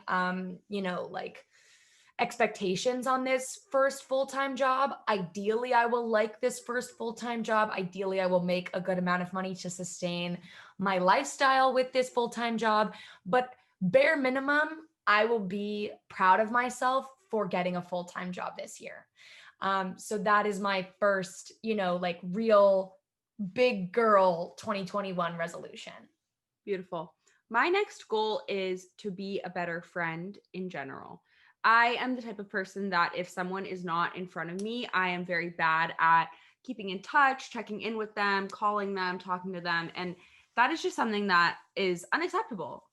expectations on this first full-time job. Ideally, I will like this first full-time job. Ideally, I will make a good amount of money to sustain my lifestyle with this full-time job. But bare minimum, I will be proud of myself for getting a full-time job this year. So that is my first, real big girl 2021 resolution. Beautiful. My next goal is to be a better friend in general. I am the type of person that if someone is not in front of me, I am very bad at keeping in touch, checking in with them, calling them, talking to them. And that is just something that is unacceptable.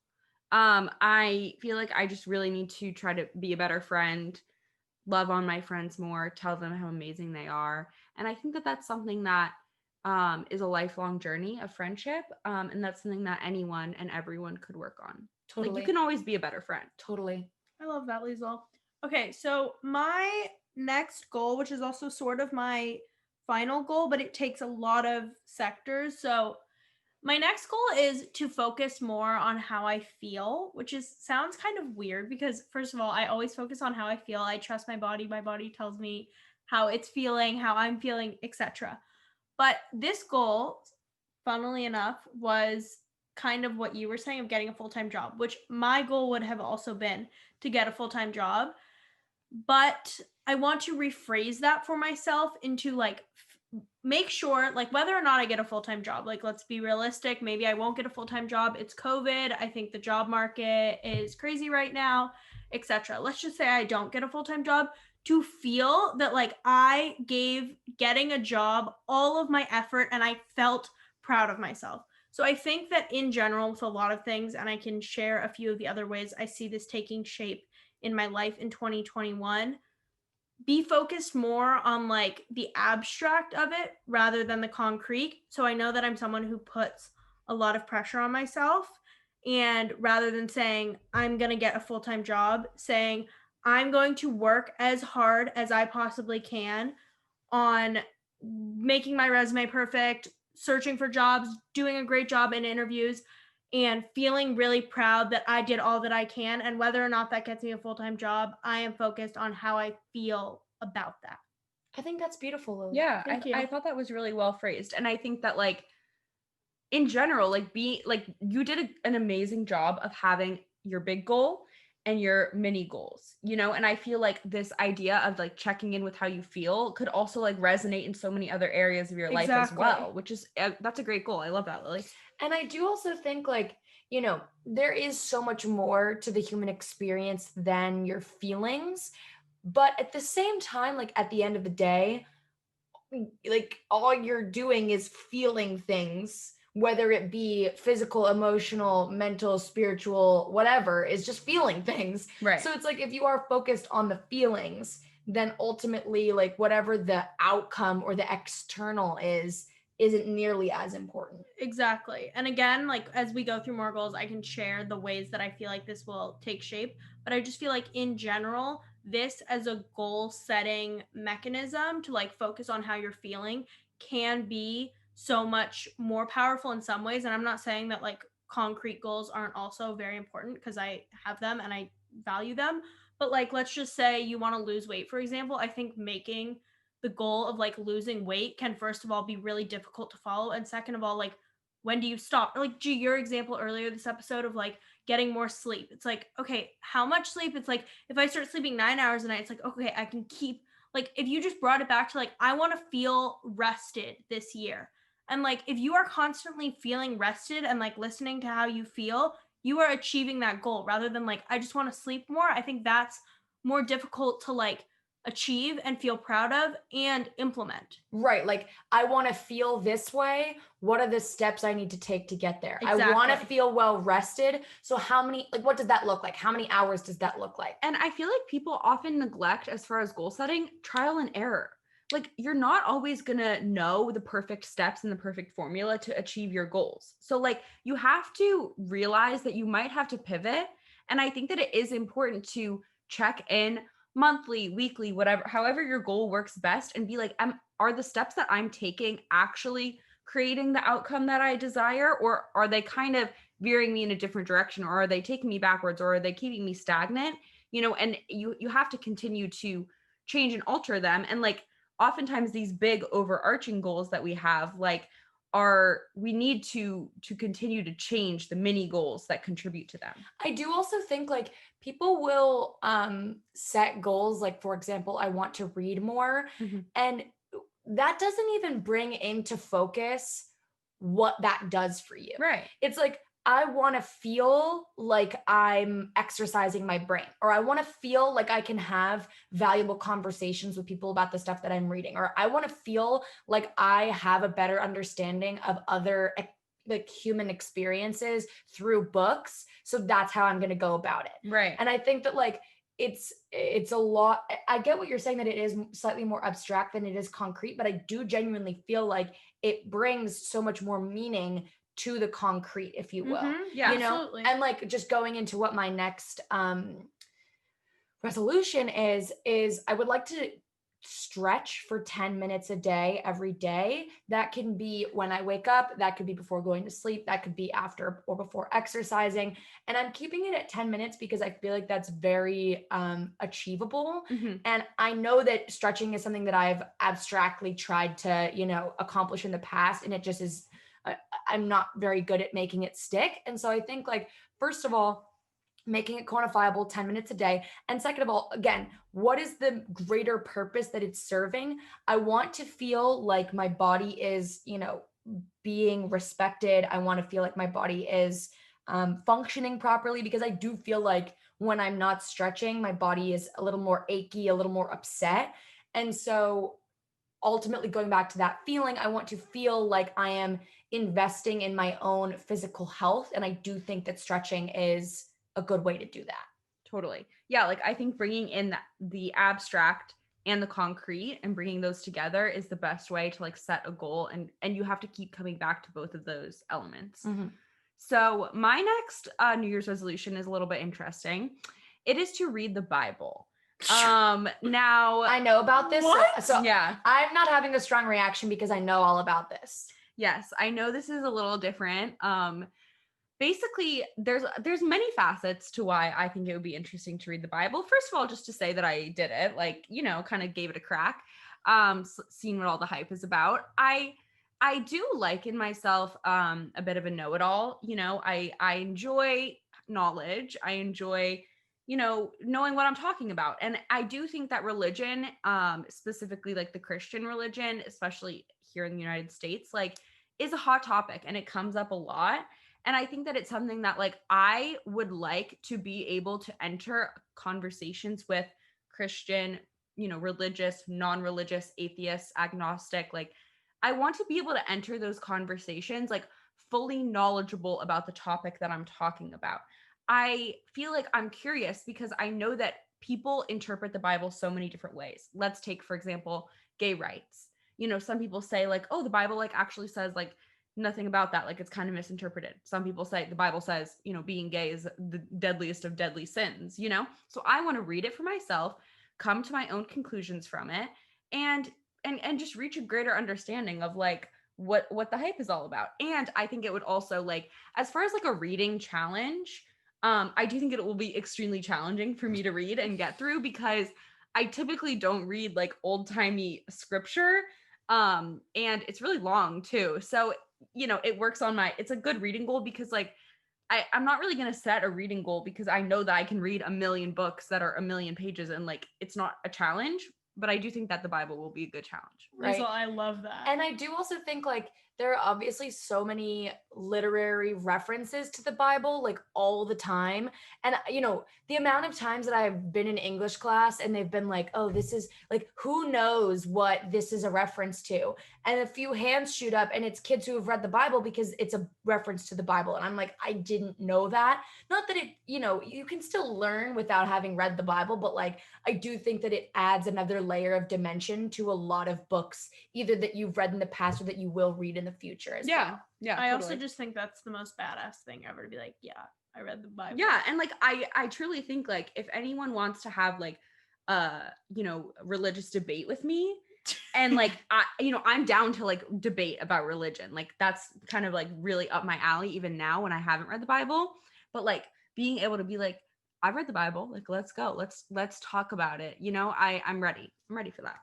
I feel like I just really need to try to be a better friend, love on my friends more, tell them how amazing they are. And I think that that's something that is a lifelong journey of friendship. And that's something that anyone and everyone could work on. Totally. Like, you can always be a better friend. Totally. I love that, Liesel. Okay, so my next goal, which is also sort of my final goal, but it takes a lot of sectors. So my next goal is to focus more on how I feel, which is sounds kind of weird because first of all, I always focus on how I feel. I trust my body. My body tells me how it's feeling, how I'm feeling, etc. But this goal, funnily enough, was kind of what you were saying of getting a full-time job, which my goal would have also been to get a full-time job. But I want to rephrase that for myself into like make sure like whether or not I get a full-time job, like let's be realistic, maybe I won't get a full-time job. It's COVID. I think the job market is crazy right now, etc. Let's just say I don't get a full-time job, to feel that like I gave getting a job all of my effort and I felt proud of myself. So I think that in general with a lot of things, and I can share a few of the other ways I see this taking shape in my life in 2021, be focused more on like the abstract of it rather than the concrete. So I know that I'm someone who puts a lot of pressure on myself. And rather than saying, I'm going to get a full time job, saying, I'm going to work as hard as I possibly can on making my resume perfect, searching for jobs, doing a great job in interviews, and feeling really proud that I did all that I can. And whether or not that gets me a full-time job, I am focused on how I feel about that. I think that's beautiful, Lily. Yeah, Thank you. I thought that was really well phrased. And I think that like in general, like you did an amazing job of having your big goal and your mini goals, you know? And I feel like this idea of like checking in with how you feel could also like resonate in so many other areas of your life as Exactly. well, which is that's a great goal. I love that, Lily. And I do also think like, you know, there is so much more to the human experience than your feelings. But at the same time, like at the end of the day, like all you're doing is feeling things, whether it be physical, emotional, mental, spiritual, whatever, is just feeling things. Right. So it's like if you are focused on the feelings, then ultimately like whatever the outcome or the external isn't nearly as important. Exactly. And again, like as we go through more goals, I can share the ways that I feel like this will take shape. But I just feel like in general, this as a goal setting mechanism to like focus on how you're feeling can be so much more powerful in some ways. And I'm not saying that like concrete goals aren't also very important because I have them and I value them. But like, let's just say you want to lose weight, for example. I think making the goal of like losing weight can first of all be really difficult to follow, and second of all, like when do you stop? Like G, your example earlier this episode of like getting more sleep, it's like, okay, how much sleep? It's like if I start sleeping 9 hours a night, it's like, okay, I can keep, like if you just brought it back to like I want to feel rested this year, and like if you are constantly feeling rested and like listening to how you feel, you are achieving that goal rather than like I just want to sleep more. I think that's more difficult to like achieve and feel proud of and implement. Right. Like, I want to feel this way. What are the steps I need to take to get there? I want to Exactly. feel well rested. So, how many, like, what does that look like? How many hours does that look like? And I feel like people often neglect, as far as goal setting, trial and error. Like you're not always going to know the perfect steps and the perfect formula to achieve your goals. So like you have to realize that you might have to pivot. And I think that it is important to check in monthly, weekly, whatever, however your goal works best, and be like, are the steps that I'm taking actually creating the outcome that I desire? Or are they kind of veering me in a different direction? Or are they taking me backwards? Or are they keeping me stagnant? You know, and you have to continue to change and alter them. And like oftentimes these big overarching goals that we have, like we need to continue to change the mini goals that contribute to them. I do also think like people will set goals, like for example, I want to read more, and that doesn't even bring into focus what that does for you. Right. It's like I want to feel like I'm exercising my brain, or I want to feel like I can have valuable conversations with people about the stuff that I'm reading, or I want to feel like I have a better understanding of other like human experiences through books. So that's how I'm going to go about it. Right. And I think that like it's a lot. I get what you're saying, that it is slightly more abstract than it is concrete, but I do genuinely feel like it brings so much more meaning to the concrete, if you will. Yeah, you know, absolutely. and like just going into what my next resolution is I would like to stretch for 10 minutes a day every day. That can be when I wake up, that could be before going to sleep, that could be after or before exercising. And I'm keeping it at 10 minutes because I feel like that's very achievable. And I know that stretching is something that I've abstractly tried to, accomplish in the past, and it just is I'm not very good at making it stick. And so I think, like, first of all, making it quantifiable, 10 minutes a day. And second of all, again, what is the greater purpose that it's serving? I want to feel like my body is, being respected. I want to feel like my body is functioning properly, because I do feel like when I'm not stretching, my body is a little more achy, a little more upset. And so ultimately, going back to that feeling, I want to feel like I am investing in my own physical health. And I do think that stretching is a good way to do that. Totally. Yeah, like I think bringing in the abstract and the concrete and bringing those together is the best way to like set a goal, and you have to keep coming back to both of those elements. So my next New Year's resolution is a little bit interesting. It is to read the Bible. Now I know about this. What? So yeah, I'm not having a strong reaction because I know all about this. yes, I know this is a little different. Basically, there's many facets to why I think it would be interesting to read the Bible. First of all, just to say that I did it, like, kind of gave it a crack, seeing what all the hype is about. I do like in myself a bit of a know-it-all. I enjoy knowledge. I enjoy knowing what I'm talking about. And I do think that religion, specifically like the Christian religion, especially here in the United States, like, is a hot topic, and it comes up a lot. And I think that it's something that like I would like to be able to enter conversations with Christian, religious, non-religious, atheist, agnostic. Like, I want to be able to enter those conversations like fully knowledgeable about the topic that I'm talking about. I feel like I'm curious because I know that people interpret the Bible so many different ways. Let's take, for example, gay rights. Some people say like, oh, the Bible like actually says like nothing about that. Like, it's kind of misinterpreted. Some people say the Bible says, being gay is the deadliest of deadly sins, So I want to read it for myself, come to my own conclusions from it, and just reach a greater understanding of like what the hype is all about. And I think it would also, like, as far as like a reading challenge, I do think it will be extremely challenging for me to read and get through, because I typically don't read like old-timey scripture. And it's really long too. So it works on it's a good reading goal, because like I'm not really going to set a reading goal because I know that I can read a million books that are a million pages, and like it's not a challenge, but I do think that the Bible will be a good challenge. Right. I love that. And I do also think like there are obviously so many literary references to the Bible, like all the time. And, the amount of times that I've been in English class and they've been like, oh, this is like, who knows what this is a reference to? And a few hands shoot up, and it's kids who have read the Bible because it's a reference to the Bible. And I'm like, I didn't know that. Not that it, you can still learn without having read the Bible, but like, I do think that it adds another layer of dimension to a lot of books, either that you've read in the past or that you will read in the future as well. Yeah. I also just think that's the most badass thing ever, to be like, yeah, I read the Bible. Yeah. And like, I truly think like if anyone wants to have like, religious debate with me, and like, I'm down to like debate about religion. Like, that's kind of like really up my alley, even now when I haven't read the Bible. But like being able to be like, I've read the Bible, like, let's go. Let's talk about it. I'm ready. I'm ready for that.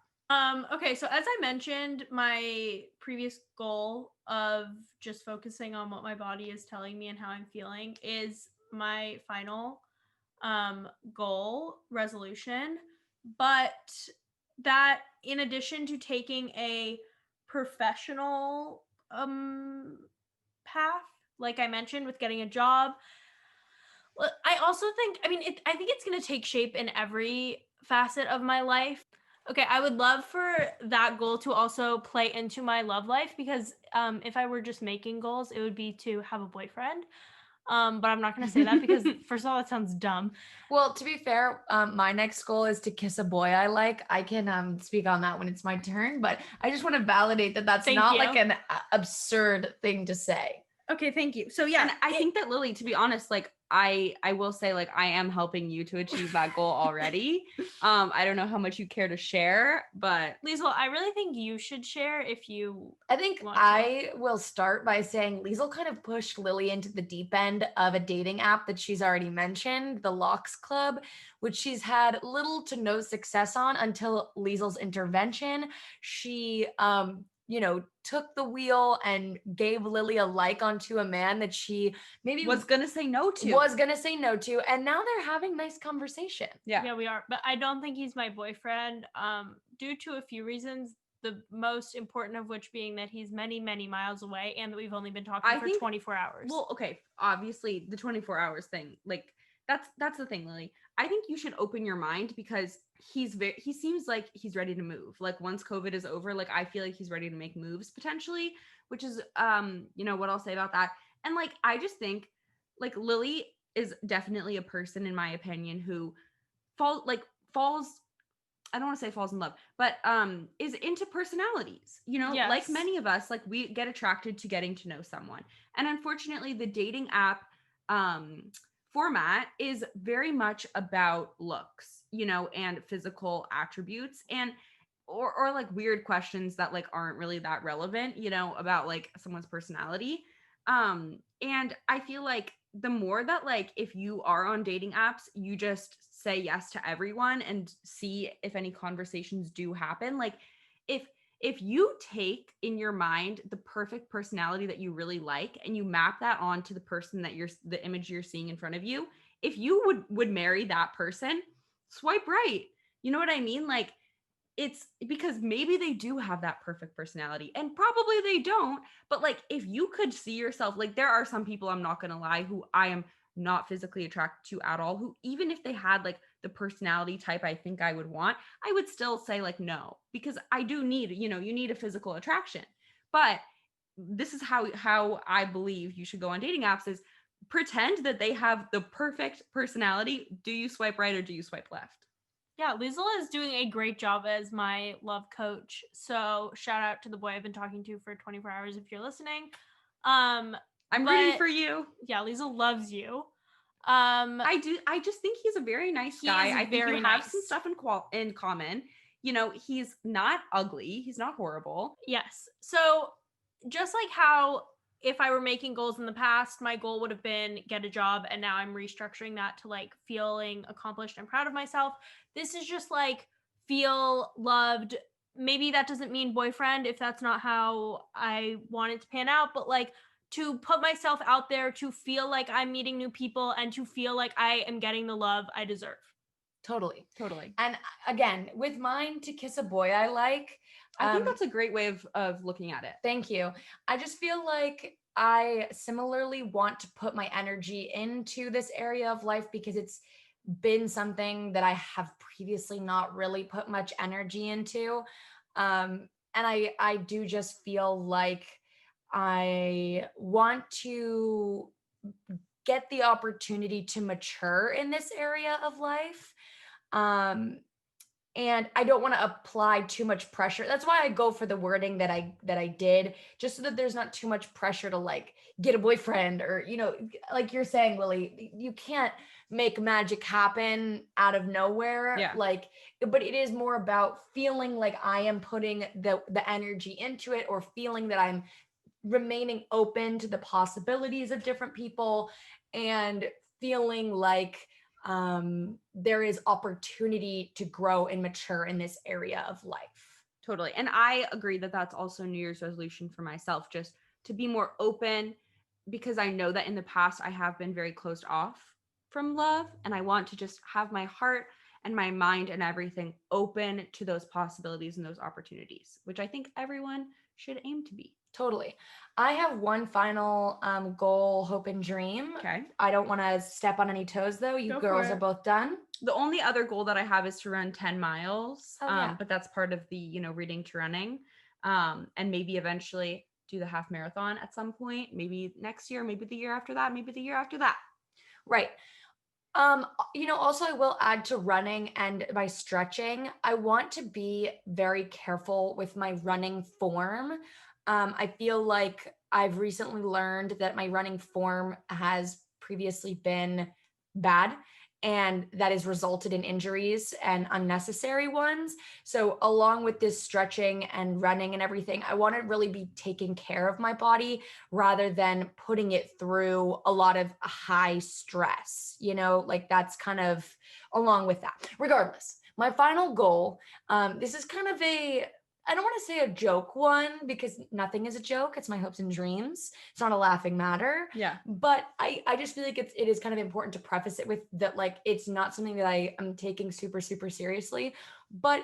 Okay, so as I mentioned, my previous goal of just focusing on what my body is telling me and how I'm feeling is my final goal resolution. But that, in addition to taking a professional path like I mentioned, with getting a job. Well, I also think, I mean, I think it's going to take shape in every facet of my life. Okay, I would love for that goal to also play into my love life, because if I were just making goals, it would be to have a boyfriend. But I'm not going to say that because, first of all, that sounds dumb. Well, to be fair, my next goal is to kiss a boy I like. I can speak on that when it's my turn, but I just want to validate that that's Thank not you. like an absurd thing to say. Okay, thank you. So yeah, And I think that, Lily, to be honest, like I will say, like, I am helping you to achieve that goal already. I don't know how much you care to share, but Liesel, I really think you should share if you I think want to. I will start by saying Liesel kind of pushed Lily into the deep end of a dating app that she's already mentioned, the Locks Club, which she's had little to no success on until Liesel's intervention. She, took the wheel and gave Lily a like onto a man that she maybe was gonna say no to. and now they're having nice conversation. Yeah, we are. But I don't think he's my boyfriend, due to a few reasons. The most important of which being that he's many, many miles away, and that we've only been talking for 24 hours. Well, okay, obviously the 24 hours thing, like that's the thing, Lily. I think you should open your mind because he seems like he's ready to move. Like once COVID is over, like I feel like he's ready to make moves potentially, which is what I'll say about that. And like I just think like Lily is definitely a person, in my opinion, who falls I don't want to say falls in love, but is into personalities, Yes. like many of us, like we get attracted to getting to know someone. And unfortunately, the dating app format is very much about looks, and physical attributes, and or like weird questions that like aren't really that relevant, about like someone's personality. And I feel like the more that like if you are on dating apps, you just say yes to everyone and see if any conversations do happen. Like if you take in your mind the perfect personality that you really like and you map that onto the person that the image you're seeing in front of you, if you would marry that person, swipe right. You know what I mean? Like it's because maybe they do have that perfect personality and probably they don't, but like if you could see yourself, like there are some people, I'm not gonna lie, who I am not physically attracted to at all, who even if they had like the personality type I think I would want, I would still say like no, because I do need, you need a physical attraction. But this is how I believe you should go on dating apps is pretend that they have the perfect personality. Do you swipe right or do you swipe left? Yeah, Liesel is doing a great job as my love coach. So shout out to the boy I've been talking to for 24 hours if you're listening. I'm rooting for you. Yeah, Liesel loves you. I do. I just think he's a very nice guy. I think you have some stuff in common. He's not ugly. He's not horrible. Yes. So just like how if I were making goals in the past, my goal would have been get a job, and now I'm restructuring that to like feeling accomplished and proud of myself. This is just like feel loved. Maybe that doesn't mean boyfriend if that's not how I want it to pan out, but like to put myself out there, to feel like I'm meeting new people, and to feel like I am getting the love I deserve. Totally. Totally. And again, with mine, to kiss a boy I like. I think that's a great way of looking at it. Thank you. I just feel like I similarly want to put my energy into this area of life because it's been something that I have previously not really put much energy into. And I do just feel like I want to get the opportunity to mature in this area of life. And I don't want to apply too much pressure. That's why I go for the wording that I did, just so that there's not too much pressure to like get a boyfriend or, like you're saying, Lily, you can't make magic happen out of nowhere. Yeah. But it is more about feeling like I am putting the energy into it, or feeling that I'm remaining open to the possibilities of different people, and feeling like there is opportunity to grow and mature in this area of life. Totally. And I agree that that's also New Year's resolution for myself, just to be more open, because I know that in the past I have been very closed off from love, and I want to just have my heart and my mind and everything open to those possibilities and those opportunities, which I think everyone should aim to be. Totally. I have one final goal, hope, and dream. Okay. I don't want to step on any toes, though. You Go for girls are it. both done. The only other goal that I have is to run 10 miles. Oh, yeah. But that's part of the, reading to running. And maybe eventually do the half marathon at some point, maybe next year, maybe the year after that, maybe the year after that. Right. Also I will add to running and my stretching. I want to be very careful with my running form. I feel like I've recently learned that my running form has previously been bad, and that has resulted in injuries and unnecessary ones. So along with this stretching and running and everything, I want to really be taking care of my body rather than putting it through a lot of high stress, like that's kind of along with that. Regardless, my final goal, this is kind of I don't want to say a joke one because nothing is a joke. It's my hopes and dreams. It's not a laughing matter. Yeah. But I just feel like it is kind of important to preface it with that, like, it's not something that I am taking super, super seriously. But,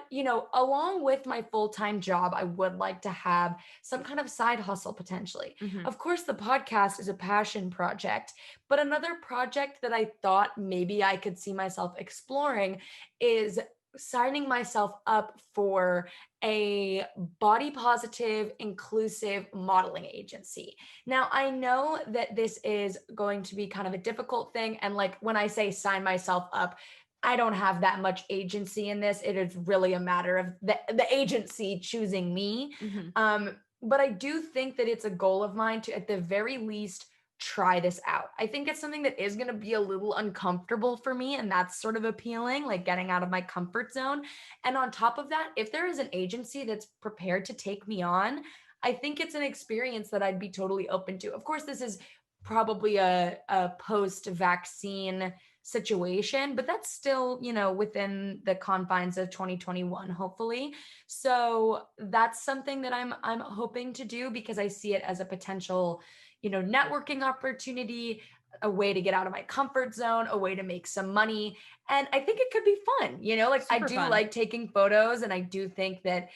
along with my full-time job, I would like to have some kind of side hustle potentially. Mhm. Of course, the podcast is a passion project, but another project that I thought maybe I could see myself exploring is signing myself up for a body positive, inclusive modeling agency. Now, I know that this is going to be kind of a difficult thing. And like when I say sign myself up, I don't have that much agency in this. It is really a matter of the agency choosing me. Mhm. But I do think that it's a goal of mine to, at the very least, try this out. I think it's something that is going to be a little uncomfortable for me, and that's sort of appealing, like getting out of my comfort zone. And on top of that, if there is an agency that's prepared to take me on, I think it's an experience that I'd be totally open to. Of course, this is probably a post-vaccine situation, but that's still, within the confines of 2021, hopefully. So that's something that I'm hoping to do because I see it as a potential, networking opportunity, a way to get out of my comfort zone, a way to make some money. And I think it could be fun, like I Super do fun. like taking photos, and I do think that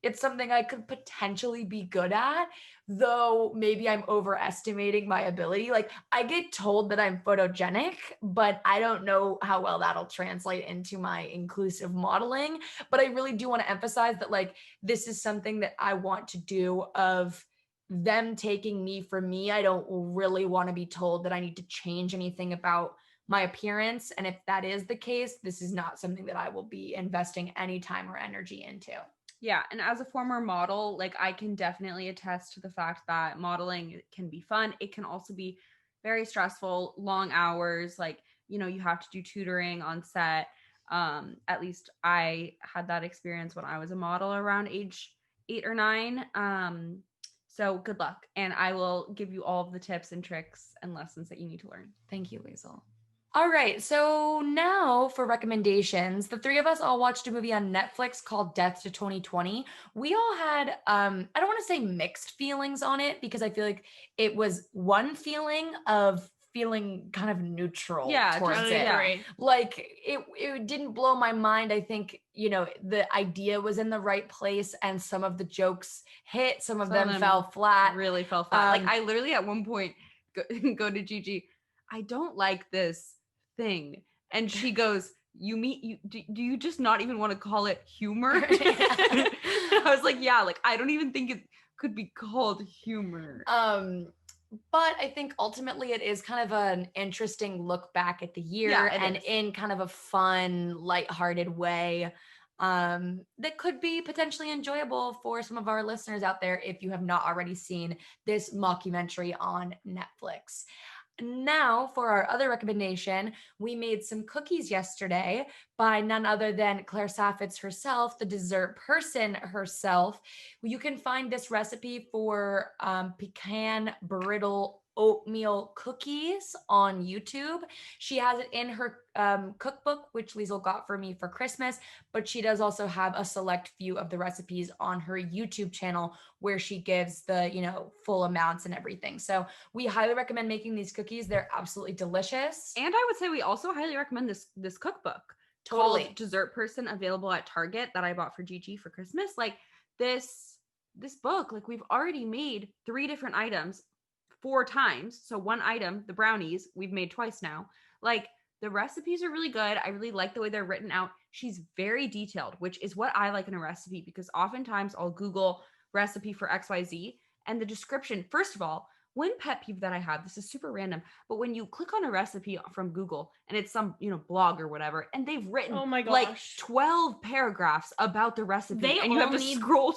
it's something I could potentially be good at, though maybe I'm overestimating my ability. Like I get told that I'm photogenic, but I don't know how well that'll translate into my inclusive modeling. But I really do want to emphasize that, like, this is something that I want to do of them taking me for me. I don't really want to be told that I need to change anything about my appearance. And if that is the case, this is not something that I will be investing any time or energy into. Yeah. And as a former model, like I can definitely attest to the fact that modeling can be fun. It can also be very stressful, long hours. Like, you have to do tutoring on set. At least I had that experience when I was a model around age 8 or 9. So good luck. And I will give you all of the tips and tricks and lessons that you need to learn. Thank you, Liesel. All right, so now for recommendations. The three of us all watched a movie on Netflix called Death to 2020. We all had, I don't want to say mixed feelings on it because I feel like it was one feeling of feeling kind of neutral towards Totally it. agree. Like it didn't blow my mind. I think, the idea was in the right place and some of the jokes hit, some of them fell flat. Really fell flat. Like I literally at one point go to Gigi, I don't like this thing. And she goes, do you just not even want to call it humor? I was like, yeah, like I don't even think it could be called humor. But I think ultimately it is kind of an interesting look back at the year, and in kind of a fun, lighthearted way that could be potentially enjoyable for some of our listeners out there if you have not already seen this mockumentary on Netflix. Now, for our other recommendation, we made some cookies yesterday by none other than Claire Saffitz herself, the dessert person herself. You can find this recipe for pecan brittle oatmeal cookies on YouTube. She has it in her cookbook, which Liesel got for me for Christmas, but she does also have a select few of the recipes on her YouTube channel where she gives the, full amounts and everything. So we highly recommend making these cookies. They're absolutely delicious. And I would say we also highly recommend this cookbook Totally. bald dessert person available at Target that I bought for Gigi for Christmas. Like this book, like we've already made 3 different items 4 times. So one item, the brownies, we've made twice now. Like the recipes are really good. I really like the way they're written out. She's very detailed, which is what I like in a recipe, because oftentimes I'll Google recipe for XYZ and the description, first of all, one pet peeve that I have, this is super random, but when you click on a recipe from Google and it's some, blog or whatever, and they've written Oh my like gosh. 12 paragraphs about the recipe, and you have to need- scroll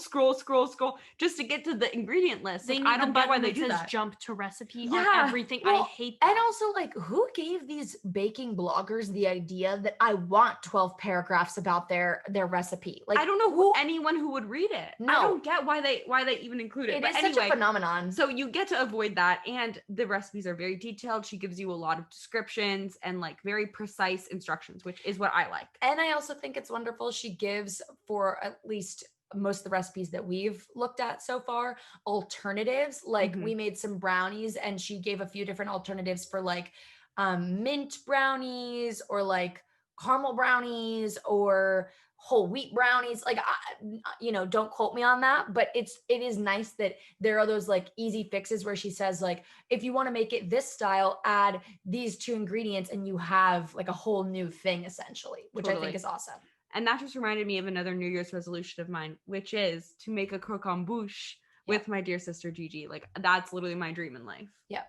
just to get to the ingredient list. They Like, need I don't the get why button they that do says that. jump to recipe Yeah. on everything. I Well, hate that. And also, like, who gave these baking bloggers the idea that I want 12 paragraphs about their recipe? Like, I don't know anyone who would read it. I No. don't get why they even include it. it But is anyway, such a phenomenon. so you get to avoid that, and the recipes are very detailed. She gives you a lot of descriptions and like very precise instructions, which is what I like. And I also think it's wonderful. She gives, for at least most of the recipes that we've looked at so far, alternatives. Like Mhm. we made some brownies and she gave a few different alternatives for like mint brownies or like caramel brownies or whole wheat brownies. Like, don't quote me on that, but it is nice that there are those like easy fixes where she says like, if you want to make it this style, add these 2 ingredients and you have like a whole new thing essentially, which I Totally. think is awesome. And that just reminded me of another New Year's resolution of mine, which is to make a croquembouche with my dear sister Gigi. Like that's literally my dream in life. Yep.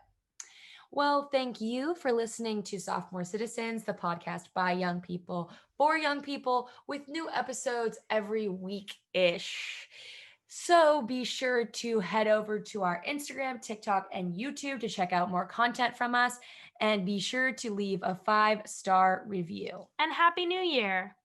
Well, thank you for listening to Sophomore Citizens, the podcast by young people for young people, with new episodes every week-ish. So be sure to head over to our Instagram, TikTok, and YouTube to check out more content from us. And be sure to leave a 5-star review. And Happy New Year.